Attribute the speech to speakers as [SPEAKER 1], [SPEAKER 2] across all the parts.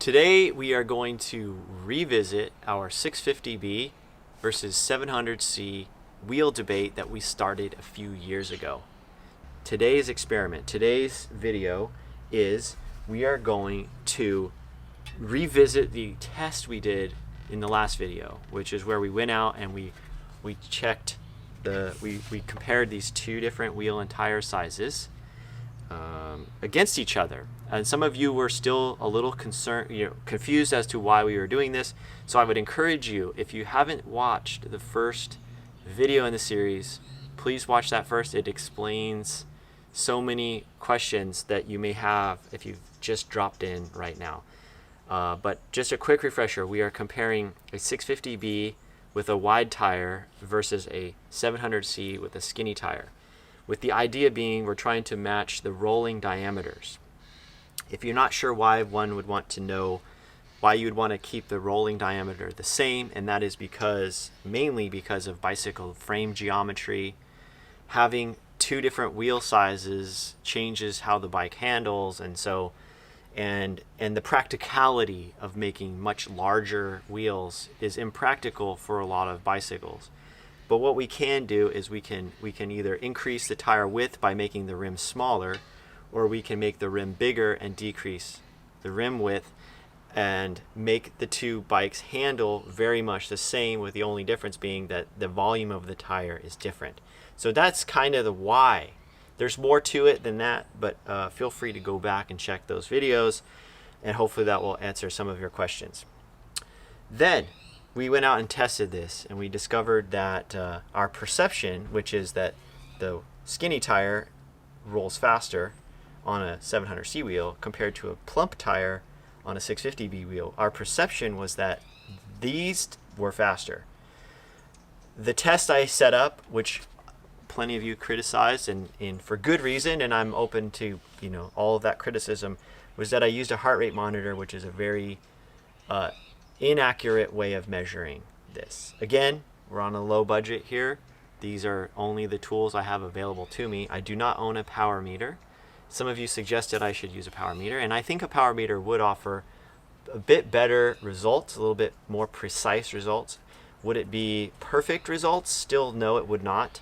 [SPEAKER 1] Today we are going to revisit our 650B versus 700C wheel debate that we started a few years ago. Today's video is we are going to revisit the test we did in the last video, which is where we went out and we checked we compared these two different wheel and tire sizes against each other. And some of you were still a little confused as to why we were doing this. So I would encourage you, if you haven't watched the first video in the series, please watch that first. It explains so many questions that you may have if you've just dropped in right now. But just a quick refresher, we are comparing a 650B with a wide tire versus a 700C with a skinny tire, with the idea being we're trying to match the rolling diameters. If you're not sure why, one would want to know why you would want to keep the rolling diameter the same, and that is mainly because of bicycle frame geometry. Having two different wheel sizes changes how the bike handles, and the practicality of making much larger wheels is impractical for a lot of bicycles. But what we can do is we can either increase the tire width by making the rim smaller, or we can make the rim bigger and decrease the rim width and make the two bikes handle very much the same, with the only difference being that the volume of the tire is different. So that's kind of the why. There's more to it than that, but feel free to go back and check those videos, and hopefully that will answer some of your questions. Then we went out and tested this, and we discovered that our perception, which is that the skinny tire rolls faster on a 700C wheel compared to a plump tire on a 650B wheel, our perception was that these were faster. The test I set up, which plenty of you criticized, and for good reason, and I'm open to all of that criticism, was that I used a heart rate monitor, which is a very inaccurate way of measuring this. Again, we're on a low budget here. These are only the tools I have available to me. I do not own a power meter. Some of you suggested I should use a power meter, and I think a power meter would offer a bit better results, a little bit more precise results. Would it be perfect results? Still, no, it would not.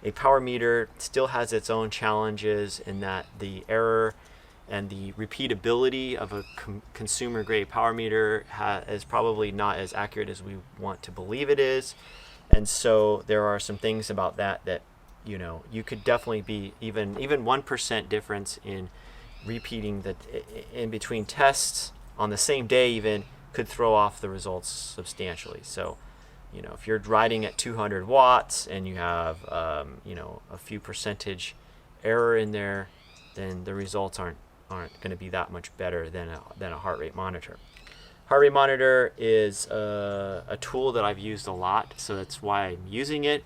[SPEAKER 1] A power meter still has its own challenges in that the error and the repeatability of a consumer grade power meter is probably not as accurate as we want to believe it is. And so there are some things about that you could definitely be even 1% difference in repeating in between tests on the same day even could throw off the results substantially. So if you're riding at 200 watts and you have a few percentage error in there, then the results aren't going to be that much better than a heart rate monitor. Heart rate monitor is a tool that I've used a lot, so that's why I'm using it.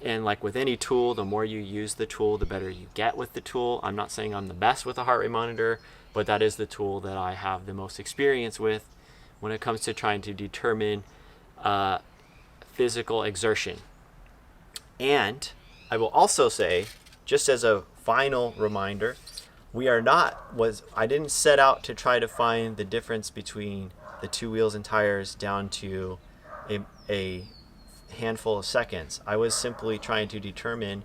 [SPEAKER 1] And like with any tool, the more you use the tool, the better you get with the tool. I'm not saying I'm the best with a heart rate monitor, but that is the tool that I have the most experience with when it comes to trying to determine physical exertion. And I will also say, just as a final reminder, I didn't set out to try to find the difference between the two wheels and tires down to a handful of seconds. I was simply trying to determine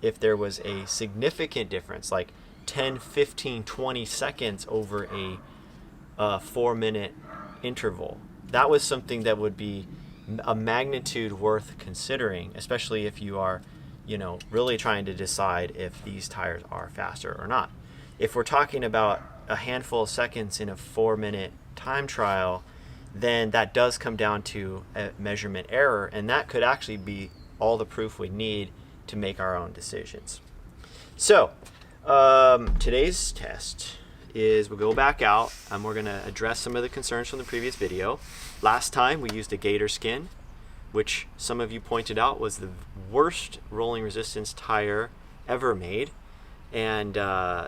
[SPEAKER 1] if there was a significant difference, like 10, 15, 20 seconds over a 4-minute interval. That was something that would be a magnitude worth considering, especially if you are really trying to decide if these tires are faster or not. If we're talking about a handful of seconds in a 4-minute time trial, then that does come down to a measurement error, and that could actually be all the proof we need to make our own decisions. So today's test is we'll go back out and we're going to address some of the concerns from the previous video. Last time we used a gator skin, which some of you pointed out was the worst rolling resistance tire ever made. And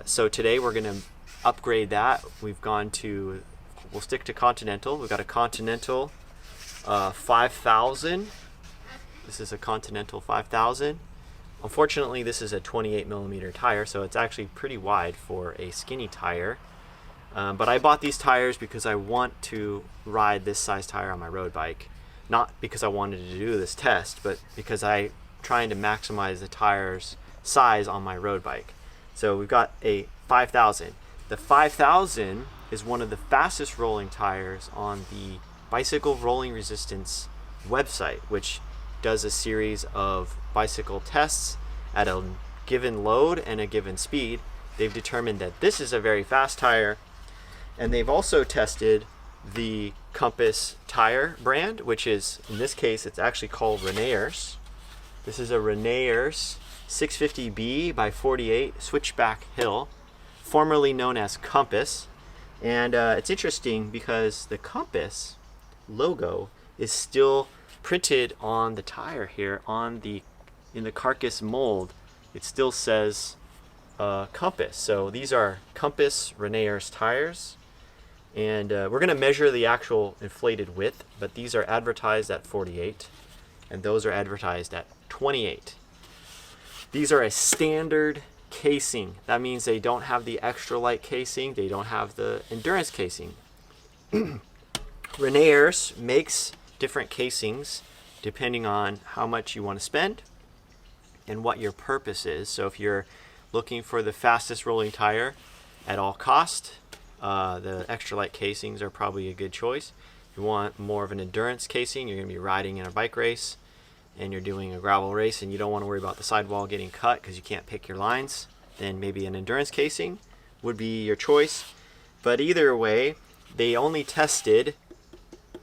[SPEAKER 1] so today we're going to upgrade that. We'll stick to Continental. We've got a Continental 5000. This is a Continental 5000. Unfortunately, this is a 28 millimeter tire, so it's actually pretty wide for a skinny tire. But I bought these tires because I want to ride this size tire on my road bike. Not because I wanted to do this test, but because I'm trying to maximize the tire's size on my road bike. So we've got a 5000. The 5000 is one of the fastest rolling tires on the Bicycle Rolling Resistance website, which does a series of bicycle tests at a given load and a given speed. They've determined that this is a very fast tire, and they've also tested the Compass tire brand, which is, in this case, it's actually called Rene Herse. This is a Rene Herse 650B by 48 switchback hill, formerly known as Compass. And it's interesting because the Compass logo is still printed on the tire here in the carcass mold. It still says Compass. So these are Compass Rene Herse tires. And we're going to measure the actual inflated width, but these are advertised at 48, and those are advertised at 28. These are a standard casing. That means they don't have the extra light casing, they don't have the endurance casing. Rene Herse makes different casings depending on how much you want to spend and what your purpose is. So if you're looking for the fastest rolling tire at all cost, the extra light casings are probably a good choice. If you want more of an endurance casing, you're going to be riding in a bike race and you're doing a gravel race and you don't want to worry about the sidewall getting cut because you can't pick your lines, then maybe an endurance casing would be your choice. But either way, they only tested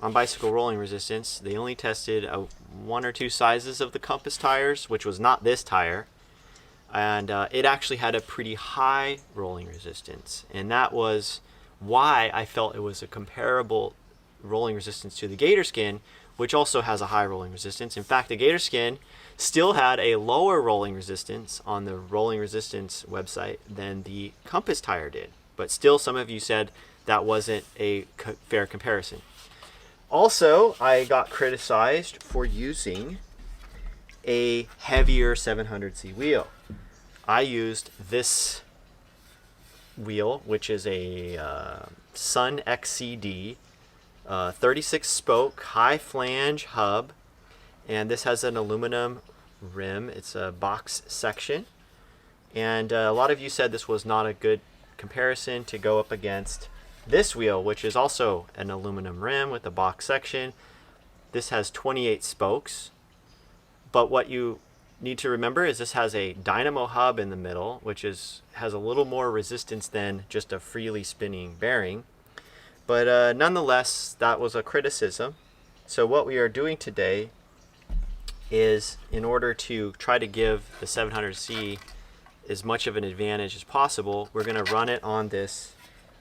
[SPEAKER 1] on Bicycle Rolling Resistance, they only tested one or two sizes of the Compass tires, which was not this tire. And it actually had a pretty high rolling resistance, and that was why I felt it was a comparable rolling resistance to the Gator Skin, which also has a high rolling resistance. In fact, the Gator Skin still had a lower rolling resistance on the rolling resistance website than the Compass tire did, but still some of you said that wasn't a fair comparison. Also, I got criticized for using a heavier 700C wheel. I used this wheel, which is a Sun XCD 36 spoke high flange hub, and this has an aluminum rim. It's a box section, and a lot of you said this was not a good comparison to go up against this wheel, which is also an aluminum rim with a box section. This has 28 spokes, but what you need to remember is this has a dynamo hub in the middle, which has a little more resistance than just a freely spinning bearing. But nonetheless, that was a criticism. So what we are doing today is, in order to try to give the 700C as much of an advantage as possible, we're going to run it on this,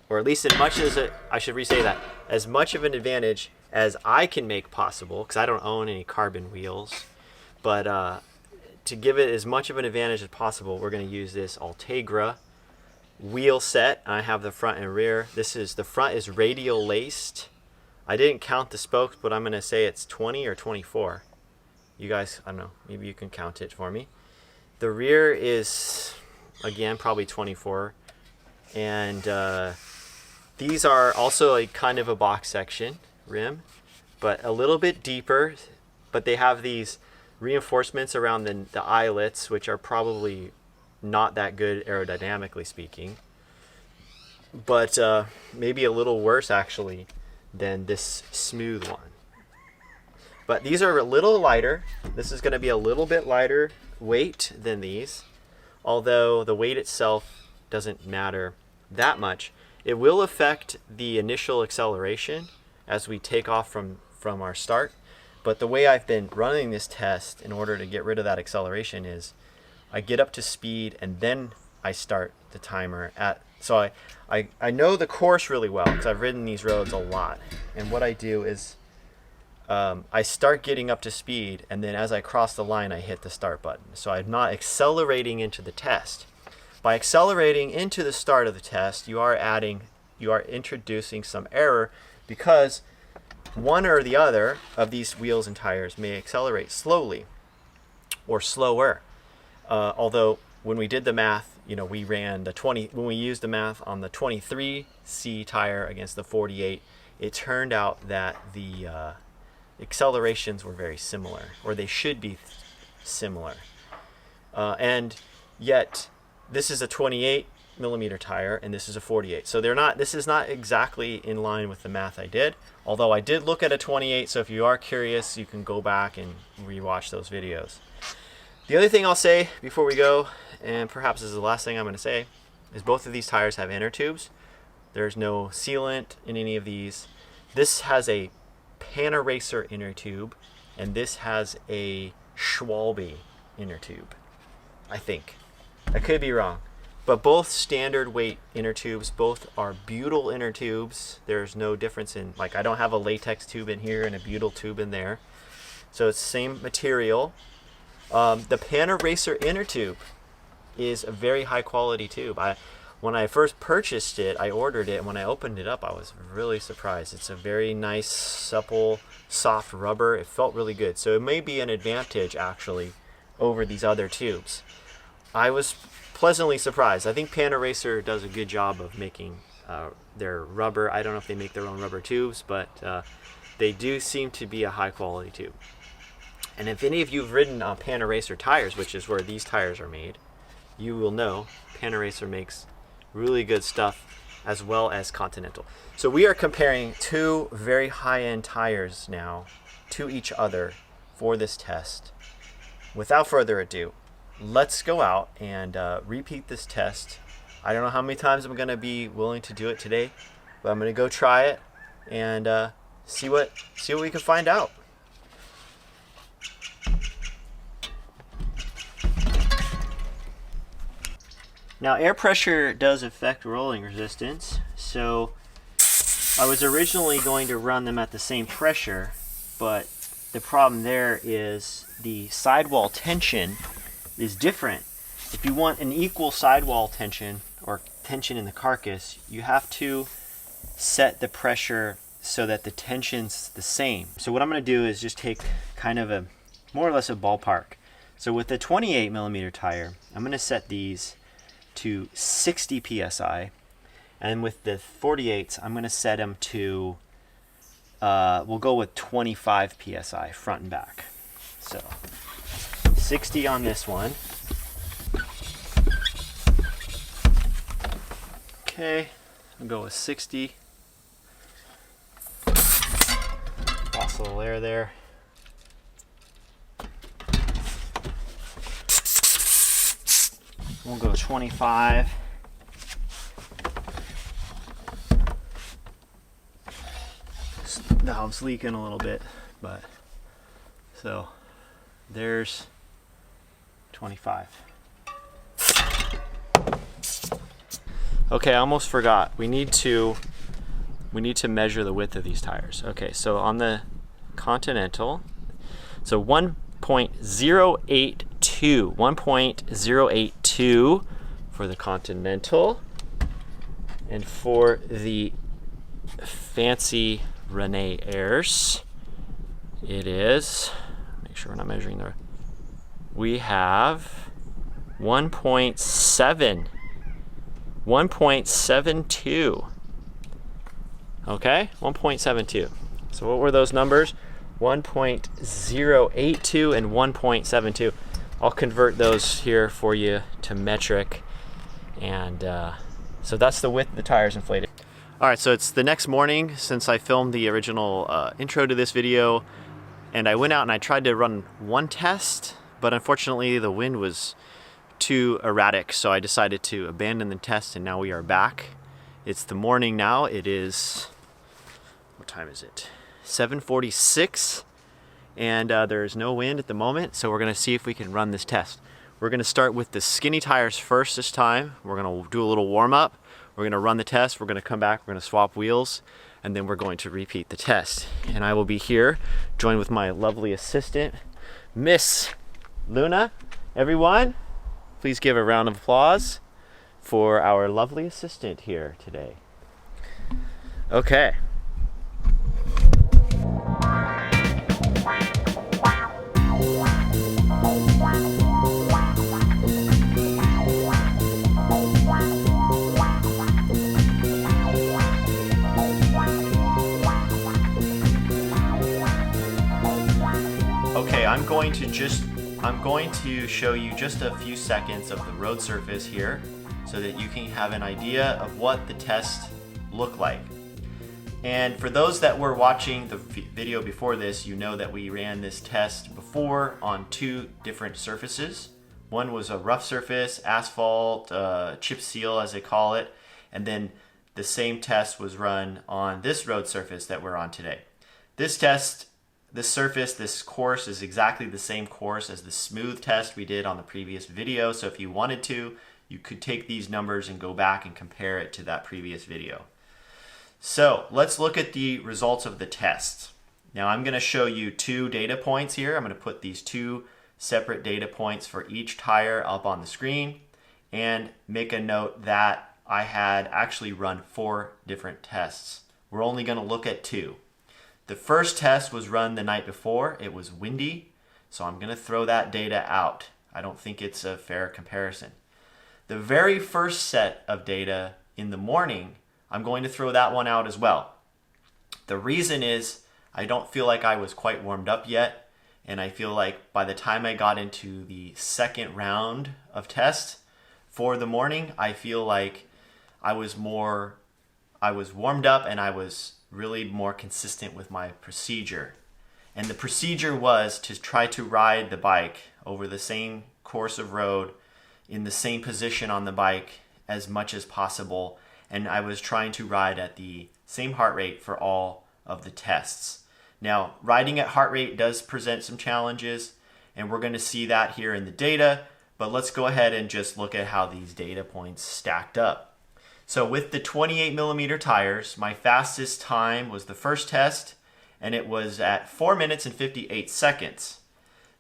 [SPEAKER 1] or at least as much as I should re-say that, as much of an advantage as I can make possible, because I don't own any carbon wheels. But to give it as much of an advantage as possible, we're going to use this Ultegra wheel set. I have the front and rear. The front is radial laced. I didn't count the spokes, but I'm going to say it's 20 or 24. You guys, I don't know, maybe you can count it for me. The rear is, again, probably 24. And these are also a kind of a box section rim, but a little bit deeper. But they have these reinforcements around the eyelets, which are probably not that good aerodynamically speaking, but maybe a little worse actually than this smooth one. But these are a little lighter. This is going to be a little bit lighter weight than these, although the weight itself doesn't matter that much. It will affect the initial acceleration as we take off from our start. But the way I've been running this test in order to get rid of that acceleration is I get up to speed and then I start the timer so I know the course really well because I've ridden these roads a lot. And what I do is I start getting up to speed, and then as I cross the line I hit the start button. So I'm not accelerating into the test. By accelerating into the start of the test, you are introducing some error, because one or the other of these wheels and tires may accelerate slowly or slower. Although when we did the math, you know, we ran the 20, when we used the math on the 23C tire against the 48, it turned out that the accelerations were very similar, or they should be similar. And yet this is a 28 millimeter tire and this is a 48. So they're not, this is not exactly in line with the math I did, although I did look at a 28. So if you are curious, you can go back and rewatch those videos. The other thing I'll say before we go, and perhaps this is the last thing I'm going to say, is both of these tires have inner tubes. There's no sealant in any of these. This has a Panaracer inner tube, and this has a Schwalbe inner tube, I think. I could be wrong. But both standard weight inner tubes, both are butyl inner tubes. There's no difference in, like, I don't have a latex tube in here and a butyl tube in there. So it's the same material. The Panaracer inner tube is a very high quality tube. When I first purchased it, I ordered it, and when I opened it up, I was really surprised. It's a very nice, supple, soft rubber. It felt really good. So it may be an advantage, actually, over these other tubes. I was pleasantly surprised. I think Panaracer does a good job of making their rubber. I don't know if they make their own rubber tubes, but they do seem to be a high quality tube. And if any of you have ridden on Panaracer tires, which is where these tires are made, you will know Panaracer makes really good stuff, as well as Continental. So we are comparing two very high-end tires now to each other for this test. Without further ado, let's go out and repeat this test. I don't know how many times I'm going to be willing to do it today, but I'm going to go try it and see what we can find out. Now, air pressure does affect rolling resistance, so I was originally going to run them at the same pressure, but the problem there is the sidewall tension is different. If you want an equal sidewall tension, or tension in the carcass, you have to set the pressure so that the tension's the same. So what I'm going to do is just take kind of a more or less a ballpark. So with the 28 millimeter tire, I'm going to set these to 60 psi, and with the 48s, I'm going to set them to we'll go with 25 psi front and back. So 60 on this one. Okay, I'll go with 60. Lost a little air there. We'll go 25. The valve's leaking a little bit, but so there's 25. Okay, I almost forgot. We need to measure the width of these tires. Okay, so on the Continental, so 1.082 for the Continental, and for the fancy Rene Herse, it is, make sure we're not measuring the, we have 1.72. Okay, 1.72. So what were those numbers? 1.082 and 1.72. I'll convert those here for you to metric, and so that's the width of the tires inflated. All right, so it's the next morning since I filmed the original intro to this video, and I went out and I tried to run one test, but unfortunately the wind was too erratic, so I decided to abandon the test, and now we are back. It's the morning now. It is, what time is it? 7:46, and there's no wind at the moment, so we're gonna see if we can run this test. We're gonna start with the skinny tires first this time. We're gonna do a little warm up. We're gonna run the test. We're gonna come back, we're gonna swap wheels, and then we're going to repeat the test. And I will be here, joined with my lovely assistant, Miss Luna. Everyone, please give a round of applause for our lovely assistant here today. Okay. I'm going to show you just a few seconds of the road surface here so that you can have an idea of what the test looked like. And for those that were watching the video before this, you know that we ran this test before on two different surfaces. One was a rough surface, asphalt, chip seal as they call it, and then the same test was run on this road surface that we're on today. This test, this surface, this course is exactly the same course as the smooth test we did on the previous video. So if you wanted to, you could take these numbers and go back and compare it to that previous video. So let's look at the results of the test. Now I'm going to show you two data points here. I'm going to put these two separate data points for each tire up on the screen and make a note that I had actually run 4 different tests. We're only going to look at 2. The first test was run the night before. It was windy, so I'm going to throw that data out. I don't think it's a fair comparison. The very first set of data in the morning, I'm going to throw that one out as well. The reason is I don't feel like I was quite warmed up yet, and I feel like by the time I got into the second round of tests for the morning, I feel like I was warmed up and I was really more consistent with my procedure. And the procedure was to try to ride the bike over the same course of road in the same position on the bike as much as possible. And I was trying to ride at the same heart rate for all of the tests. Now, riding at heart rate does present some challenges, and we're going to see that here in the data, but let's go ahead and just look at how these data points stacked up. So with the 28 millimeter tires, my fastest time was the first test, and it was at 4 minutes and 58 seconds.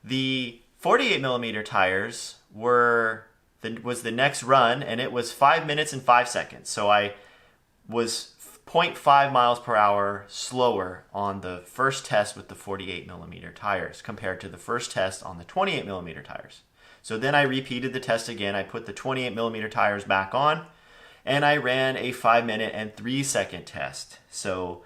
[SPEAKER 1] The 48 millimeter tires was the next run, and it was 5 minutes and 5 seconds. So I was 0.5 miles per hour slower on the first test with the 48 millimeter tires compared to the first test on the 28 millimeter tires. So then I repeated the test again. I put the 28 millimeter tires back on, and I ran a 5 minute and 3 second test. So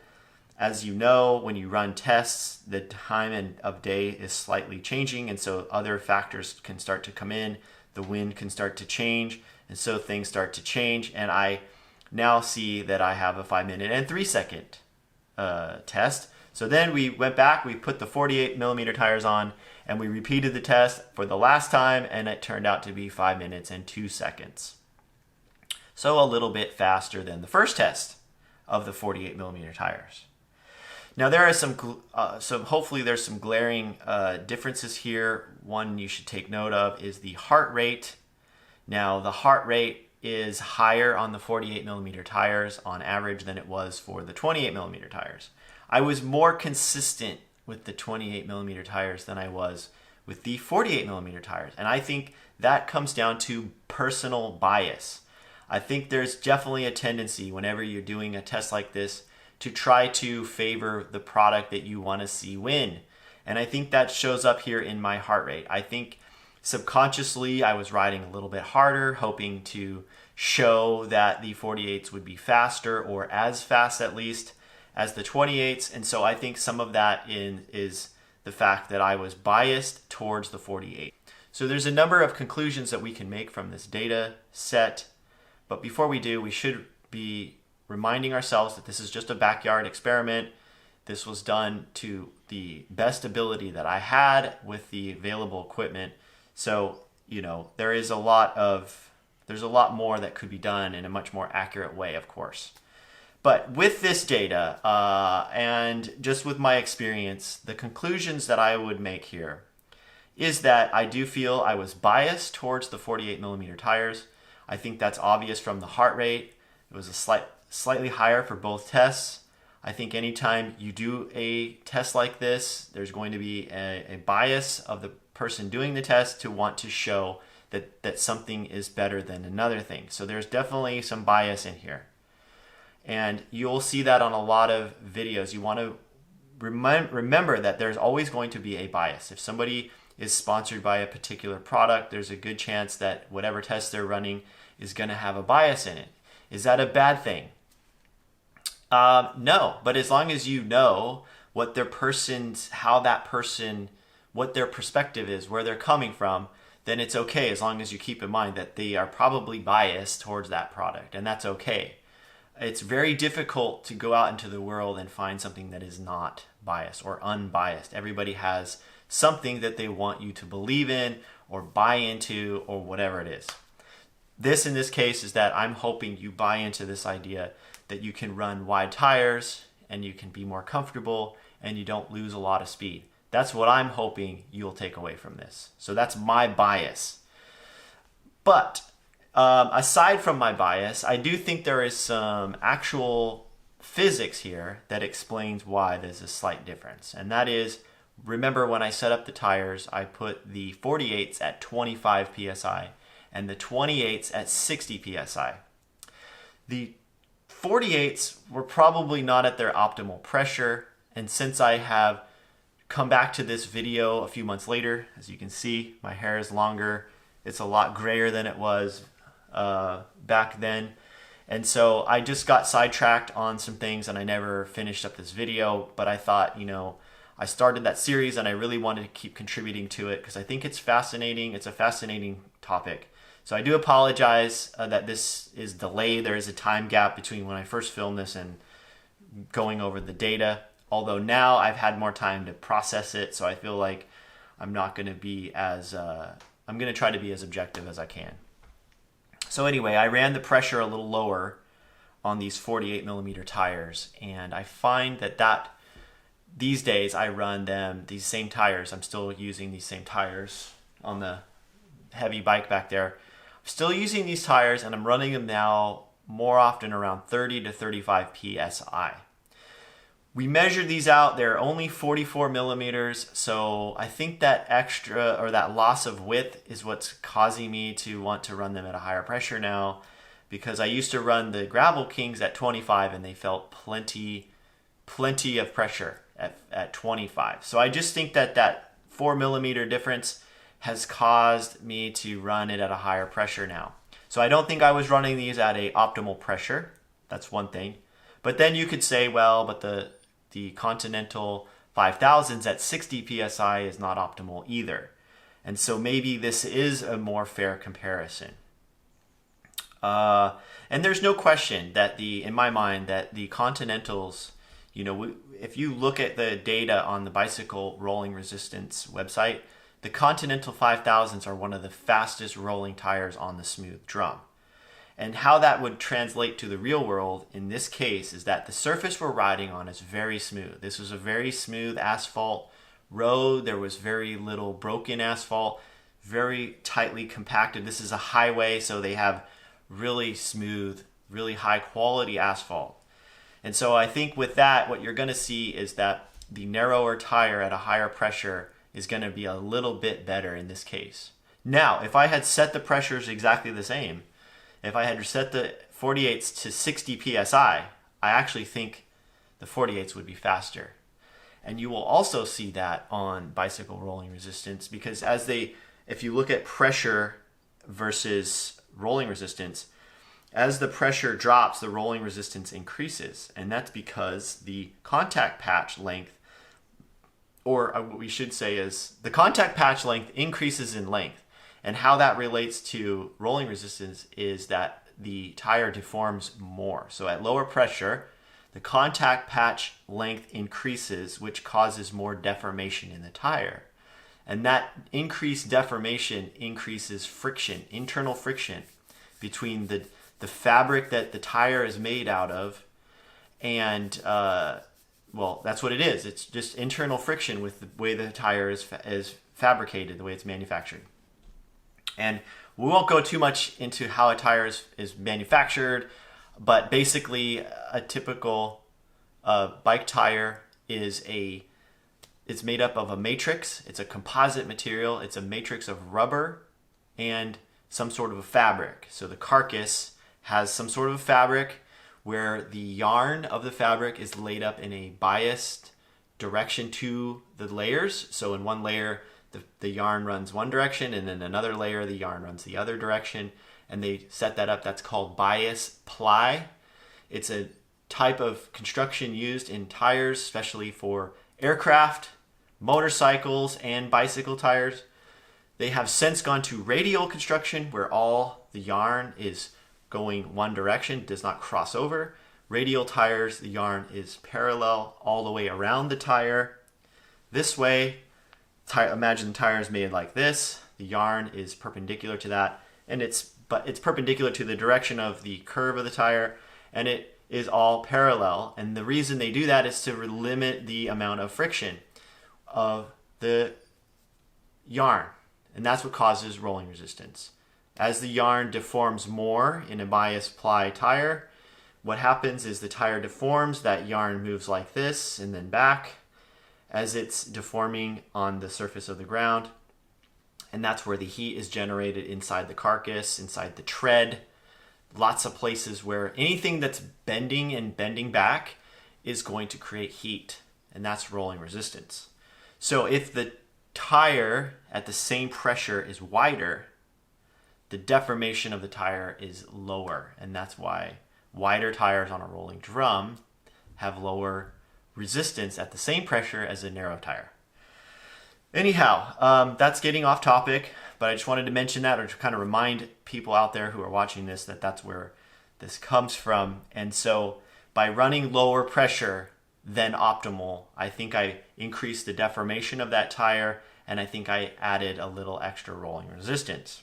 [SPEAKER 1] as you know, when you run tests, the time of day is slightly changing, and so other factors can start to come in. The wind can start to change, and so things start to change, and I now see that I have a 5 minute and 3 second test. So then we went back, we put the 48 millimeter tires on, and we repeated the test for the last time, and it turned out to be 5 minutes and 2 seconds. So a little bit faster than the first test of the 48 millimeter tires. Now there are hopefully there's some glaring differences here. One you should take note of is the heart rate. Now the heart rate is higher on the 48 millimeter tires on average than it was for the 28 millimeter tires. I was more consistent with the 28 millimeter tires than I was with the 48 millimeter tires. And I think that comes down to personal bias. I think there's definitely a tendency whenever you're doing a test like this to try to favor the product that you want to see win. And I think that shows up here in my heart rate. I think subconsciously I was riding a little bit harder, hoping to show that the 48s would be faster, or as fast at least, as the 28s. And so I think some of that is the fact that I was biased towards the 48. So there's a number of conclusions that we can make from this data set. But before we do, we should be reminding ourselves that this is just a backyard experiment. This was done to the best ability that I had with the available equipment. So, there's a lot more that could be done in a much more accurate way, of course. But with this data and just with my experience, the conclusions that I would make here is that I do feel I was biased towards the 48 millimeter tires. I think that's obvious from the heart rate. It was slightly higher for both tests. I think anytime you do a test like this, there's going to be a bias of the person doing the test to want to show that something is better than another thing. So there's definitely some bias in here. And you'll see that on a lot of videos. You want to remember that there's always going to be a bias. If somebody is sponsored by a particular product, there's a good chance that whatever test they're running is going to have a bias in it. Is that a bad thing? No, but as long as you know how that person what their perspective is, where they're coming from, then it's okay, as long as you keep in mind that they are probably biased towards that product, and that's okay. It's very difficult to go out into the world and find something that is not biased or unbiased. Everybody has something that they want you to believe in or buy into or whatever it is. This, in this case, is that I'm hoping you buy into this idea that you can run wide tires and you can be more comfortable and you don't lose a lot of speed. That's what I'm hoping you'll take away from this. So that's my bias. But aside from my bias, I do think there is some actual physics here that explains why there's a slight difference. And that is, remember when I set up the tires, I put the 48s at 25 psi and the 28s at 60 psi. The 48s were probably not at their optimal pressure, and since I have come back to this video a few months later, as you can see, my hair is longer. It's a lot grayer than it was back then. And so I just got sidetracked on some things and I never finished up this video, but I thought, I started that series and I really wanted to keep contributing to it because I think it's fascinating. It's a fascinating topic. So I do apologize that this is delayed. There is a time gap between when I first filmed this and going over the data. Although now I've had more time to process it, so I feel like I'm not going to be as, I'm going to try to be as objective as I can. So anyway, I ran the pressure a little lower on these 48 millimeter tires, and I find that these days I run these same tires. I'm still using these same tires on the heavy bike back there. I'm still using these tires, and I'm running them now more often around 30 to 35 psi. We measured these out. They're only 44 millimeters, so I think that extra or that loss of width is what's causing me to want to run them at a higher pressure now, because I used to run the Gravel Kings at 25 and they felt plenty of pressure at 25. So I just think that 4 millimeter difference has caused me to run it at a higher pressure now. So I don't think I was running these at a optimal pressure. That's one thing. But then you could say, well, but the Continental 5000's at 60 psi is not optimal either. And so maybe this is a more fair comparison. And there's no question that in my mind, that the Continentals, if you look at the data on the Bicycle Rolling Resistance website, the Continental 5000's are one of the fastest rolling tires on the smooth drum. And how that would translate to the real world in this case is that the surface we're riding on is very smooth. This was a very smooth asphalt road. There was very little broken asphalt, very tightly compacted. This is a highway, so they have really smooth, really high quality asphalt. And so I think with that, what you're going to see is that the narrower tire at a higher pressure is going to be a little bit better in this case. Now, if I had set the pressures exactly the same, if I had set the 48s to 60 psi, I actually think the 48s would be faster. And you will also see that on Bicycle Rolling Resistance, because if you look at pressure versus rolling resistance, as the pressure drops, the rolling resistance increases. And that's because the contact patch length, or what we should say is the contact patch length increases in length. And how that relates to rolling resistance is that the tire deforms more. So at lower pressure, the contact patch length increases, which causes more deformation in the tire. And that increased deformation increases friction, internal friction between the fabric that the tire is made out of and, well, that's what it is. It's just internal friction with the way the tire is fabricated, the way it's manufactured. And we won't go too much into how a tire is manufactured, but basically a typical bike tire it's made up of a matrix. It's a composite material. It's a matrix of rubber and some sort of a fabric. So the carcass has some sort of a fabric where the yarn of the fabric is laid up in a biased direction to the layers. So in one layer, the yarn runs one direction, and in another layer, the yarn runs the other direction, and they set that up. That's called bias ply. It's a type of construction used in tires, especially for aircraft, motorcycles and bicycle tires, they have since gone to radial construction, where all the yarn is going one direction, does not cross over. Radial tires, the yarn is parallel all the way around the tire. This way, imagine the tire is made like this. The yarn is perpendicular to that, and it's perpendicular to the direction of the curve of the tire, and it is all parallel. And the reason they do that is to limit the amount of friction of the yarn, and that's what causes rolling resistance. As the yarn deforms more in a bias ply tire, what happens is the tire deforms, that yarn moves like this and then back as it's deforming on the surface of the ground. And that's where the heat is generated inside the carcass, inside the tread. Lots of places where anything that's bending and bending back is going to create heat, and that's rolling resistance. So if the tire at the same pressure is wider, the deformation of the tire is lower, and that's why wider tires on a rolling drum have lower resistance at the same pressure as a narrow tire. Anyhow, that's getting off topic, but I just wanted to mention that, or to kind of remind people out there who are watching this that that's where this comes from. And so by running lower pressure than optimal, I think I increased the deformation of that tire, and I think I added a little extra rolling resistance.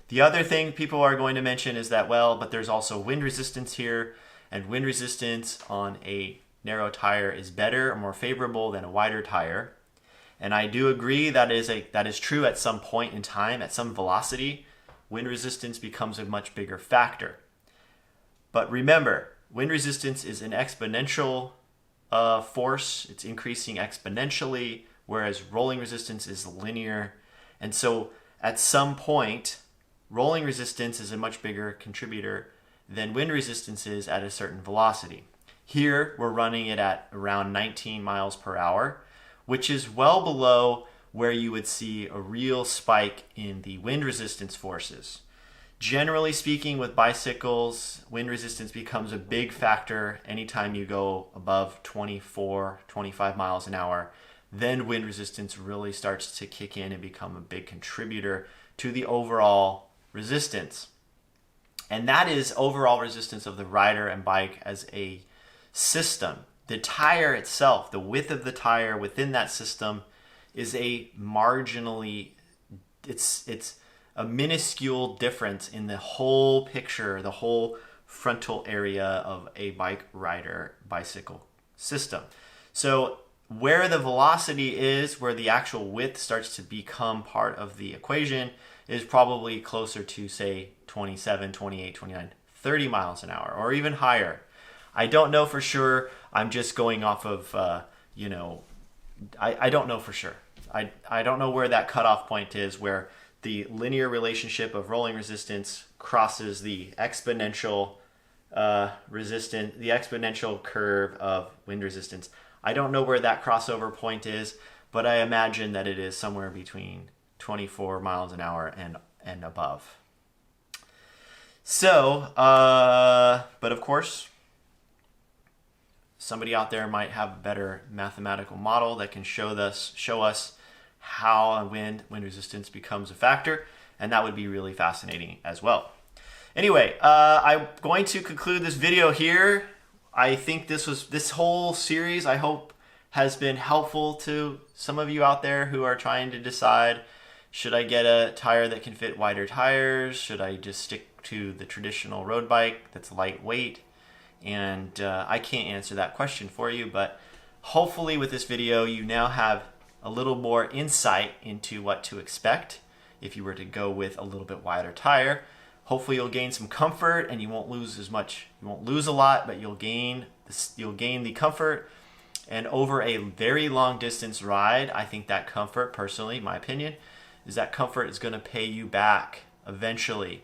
[SPEAKER 1] The other thing people are going to mention is that, well, but there's also wind resistance here, and wind resistance on a narrow tire is better or more favorable than a wider tire. And I do agree that is true at some point in time. At some velocity, wind resistance becomes a much bigger factor. But remember, wind resistance is an exponential force. It's increasing exponentially, whereas rolling resistance is linear. And so at some point, rolling resistance is a much bigger contributor than wind resistance is at a certain velocity. Here, we're running it at around 19 miles per hour, which is well below where you would see a real spike in the wind resistance forces. Generally speaking, with bicycles, wind resistance becomes a big factor anytime you go above 24, 25 miles an hour. Then wind resistance really starts to kick in and become a big contributor to the overall resistance. And that is overall resistance of the rider and bike as a system. The tire itself, the width of the tire within that system, is a marginally, it's a minuscule difference in the whole picture, the whole frontal area of a bike rider bicycle system. So where the velocity is, where the actual width starts to become part of the equation, is probably closer to, say, 27, 28, 29, 30 miles an hour, or even higher. I don't know for sure. I'm just going off of, I don't know for sure. I don't know where that cutoff point is, where the linear relationship of rolling resistance crosses the exponential the exponential curve of wind resistance. I don't know where that crossover point is, but I imagine that it is somewhere between 24 miles an hour and above. So, but of course, somebody out there might have a better mathematical model that can show us how wind resistance becomes a factor, and that would be really fascinating as well. Anyway, I'm going to conclude this video here. I think this whole series, I hope, has been helpful to some of you out there who are trying to decide, should I get a tire that can fit wider tires? Should I just stick to the traditional road bike that's lightweight? And I can't answer that question for you, but hopefully with this video you now have a little more insight into what to expect if you were to go with a little bit wider tire. Hopefully you'll gain some comfort and you won't lose as much. You won't lose a lot, but you'll gain the comfort. And over a very long distance ride, I think that comfort, personally, my opinion, is that comfort is going to pay you back eventually.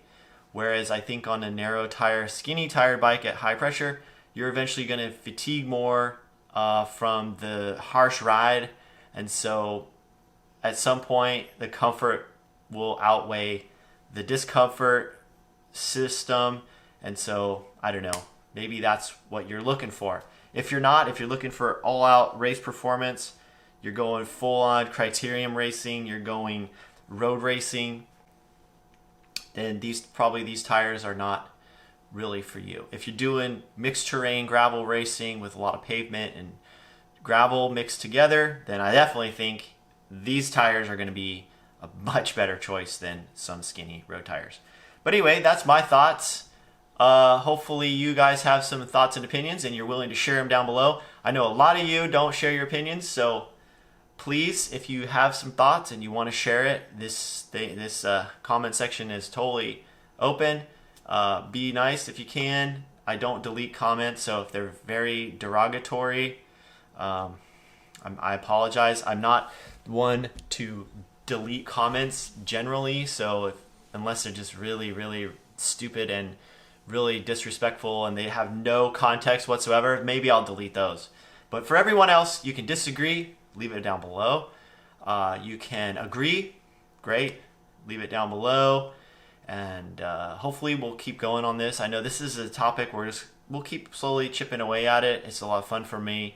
[SPEAKER 1] Whereas I think on a narrow tire, skinny tire bike at high pressure, you're eventually going to fatigue more from the harsh ride. And so at some point, the comfort will outweigh the discomfort system. And so, I don't know, maybe that's what you're looking for. If you're not, if you're looking for all-out race performance, you're going full on criterium racing, you're going road racing, then these tires are not really for you. If you're doing mixed terrain gravel racing with a lot of pavement and gravel mixed together, then I definitely think these tires are going to be a much better choice than some skinny road tires. But anyway, that's my thoughts. Hopefully you guys have some thoughts and opinions and you're willing to share them down below. I know a lot of you don't share your opinions, so please, if you have some thoughts and you want to share it, this comment section is totally open. Be nice if you can. I don't delete comments, so if they're very derogatory, I apologize. I'm not one to delete comments generally, so unless they're just really, really stupid and really disrespectful and they have no context whatsoever, maybe I'll delete those. But for everyone else, you can disagree, leave it down below. You can agree, great, leave it down below. And hopefully we'll keep going on this. I know this is a topic we'll keep slowly chipping away at it. It's a lot of fun for me,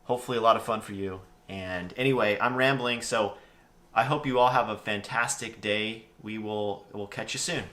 [SPEAKER 1] hopefully a lot of fun for you. And anyway, I'm rambling, so I hope you all have a fantastic day. We'll catch you soon.